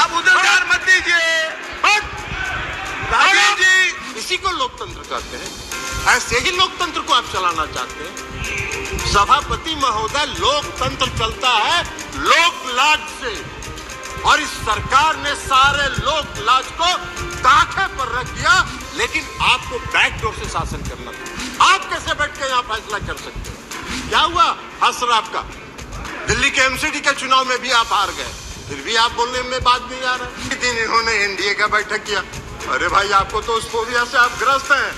आप उधर ध्यान मत दीजिए। राजीव जी, इसी को लोकतंत्र कहते हैं। ऐसे ही लोकतंत्र को आप चलाना चाहते हैं। सभापति महोदय, लोकतंत्र चलता है लोक लाज से, और इस सरकार ने सारे लोक लाज को ताखे पर रख दिया। लेकिन आपको बैकडोर से शासन करना था। आप कैसे बैठ के यहाँ फैसला कर सकते हैं? क्या हुआ हसर आपका? दिल्ली के एमसीडी के चुनाव में भी आप हार गए, फिर भी आप बोलने में बात नहीं आ रहा। इस दिन इन्होंने एनडीए का बैठक किया। अरे भाई, आपको तो उस फोबिया से आप ग्रस्त हैं।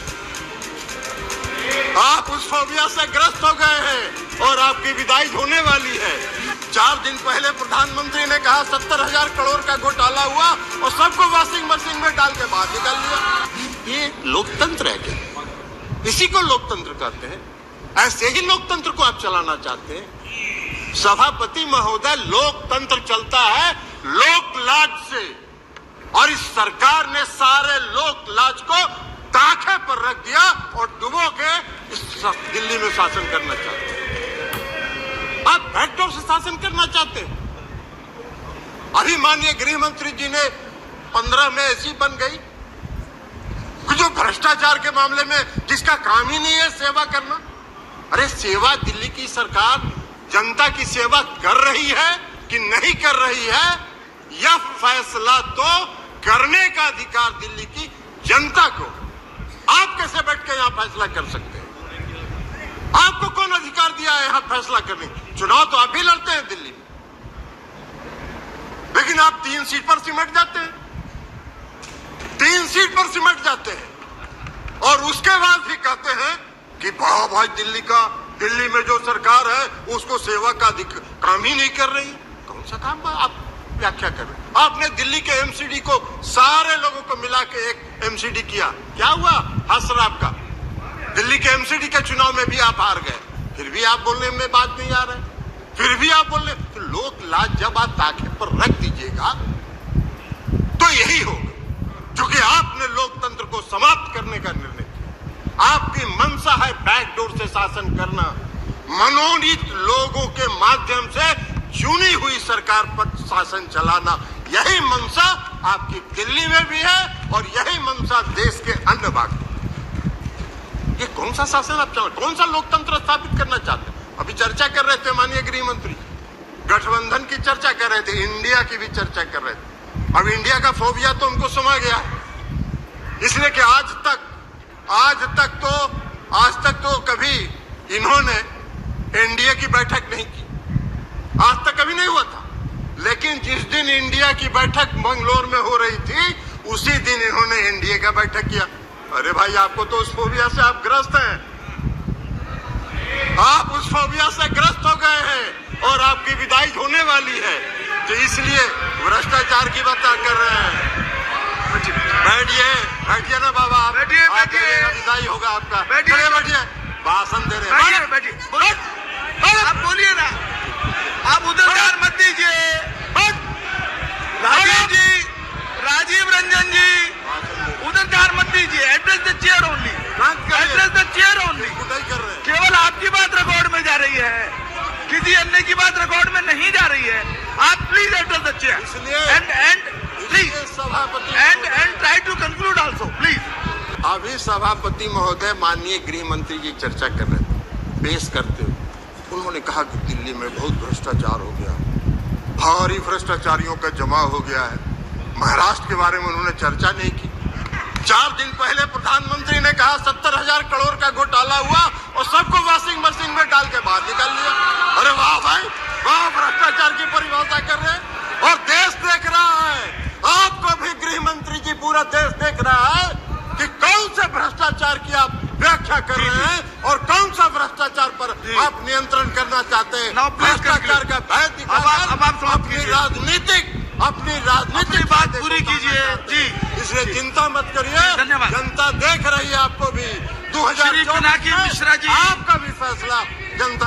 आप उस फोबिया से ग्रस्त हो गए हैं और आपकी विदाई होने वाली है। 4 दिन पहले प्रधानमंत्री ने कहा 70,000 करोड़ का घोटाला हुआ और सबको वॉशिंग मशीन में डाल के बाहर निकाल लिया। ये लोकतंत्र है क्या? इसी को लोकतंत्र कहते हैं। ऐसे ही लोकतंत्र को आप चलाना चाहते हैं। सभापति महोदय, लोकतंत्र चलता है लोक लाज से, और इस सरकार ने सारे लोक लाज को ताखे पर रख दिया और डुबो के इस दिल्ली में शासन करना चाहते हैं। आप बैकडोर से शासन करना चाहते हैं। अभी माननीय गृह मंत्री जी ने 15 में ऐसी बन गई जो भ्रष्टाचार के मामले में जिसका काम ही नहीं है सेवा करना। अरे सेवा दिल्ली की सरकार जनता की सेवा कर रही है कि नहीं कर रही है, यह फैसला तो करने का अधिकार दिल्ली की जनता को। आप कैसे बैठ के यहाँ फैसला कर सकते हैं? आपको कौन अधिकार दिया है यहाँ फैसला करने? चुनाव तो आप भी लड़ते हैं दिल्ली में, लेकिन आप 3 सीट पर सिमट जाते हैं। 3 सीट पर सिमट जाते हैं और उसके बाद भी कहते हैं कि भाई दिल्ली में जो सरकार है उसको सेवा का काम ही नहीं कर रही। कौन सा काम आप व्याख्या कर रहे हैं? आपने दिल्ली के एमसीडी को सारे लोगों को मिला के एक एमसीडी किया। क्या हुआ हसर आपका? दिल्ली के एमसीडी के चुनाव में भी आप हार गए, फिर भी आप बोलने में बात नहीं आ रहा। फिर भी आप बोल रहे। तो लोक लाज जब आप ताखे पर रख दीजिएगा तो यही होगा, क्योंकि आपने लोकतंत्र को समाप्त करने का निर्णय किया। आपकी मंशा है बैकडोर से शासन करना, मनोनीत लोगों के माध्यम से चुनी हुई सरकार पर शासन चलाना। यही मंशा आपकी दिल्ली में भी है और यही मंशा देश के अन्य भाग में। ये कौन सा शासन आप चला, कौन सा लोकतंत्र स्थापित करना चाहते हैं? अभी चर्चा कर रहे थे माननीय गृह मंत्री, गठबंधन की चर्चा कर रहे थे, इंडिया की भी चर्चा कर रहे थे। अब इंडिया का फोबिया तो उनको समा गया है, इसलिए कि आज तक तो कभी इन्होंने एनडीए की बैठक नहीं की, आज तक कभी नहीं हुआ था। लेकिन जिस दिन इंडिया की बैठक मंगलोर में हो रही थी उसी दिन इन्होंने एनडीए का बैठक किया। अरे भाई, आपको तो उस फोबिया से आप ग्रस्त हैं। आप उस फोबिया से ग्रस्त हो गए हैं और आपकी विदाई होने वाली है। तो इसलिए भ्रष्टाचार की बात कर रहे हैं। बैठिए ना बाबा, बैठिए। विदाई होगा आपका। बैठिए, भाषण दे रहे हैं। बैठिए, आप बोलिए ना। आप उधर ध्यान मत दीजिए। राजीव जी, राजीव रंजन जी, उधर ध्यान मत दीजिए। Address the chair only, address the chair only. केवल आपकी बात रिकॉर्ड में जा रही है, किसी अन्य की बात रिकॉर्ड में नहीं जा रही है। आप please address the chair and please सभापति and try to conclude also please. अभी सभापति महोदय माननीय गृह मंत्री जी चर्चा कर रहे थे, पेश करते हुए उन्होंने कहा कि दिल्ली में बहुत भ्रष्टाचार हो गया, भारी भ्रष्टाचारियों का जमा हो गया है। महाराष्ट्र के बारे में उन्होंने चर्चा नहीं की। 4 दिन पहले प्रधानमंत्री ने कहा 70,000 करोड़ का घोटाला हुआ और सबको वॉशिंग मशीन में डाल के बाहर निकाल लिया। अरे वाह भाई वाह, भ्रष्टाचार की परिभाषा कर रहे हैं और देश देख रहा है। आपको भी गृह मंत्री जी, पूरा देश देख रहा है कि कौन से भ्रष्टाचार की आप व्याख्या कर रहे हैं और कौन सा भ्रष्टाचार पर आप नियंत्रण करना चाहते हैं। भ्रष्टाचार का भय दिखाकर अपनी राजनीतिक बात पूरी कीजिए जी। इसलिए चिंता मत करिए, जनता देख रही है आपको भी। 2024 मिश्रा जी, आपका भी फैसला जनता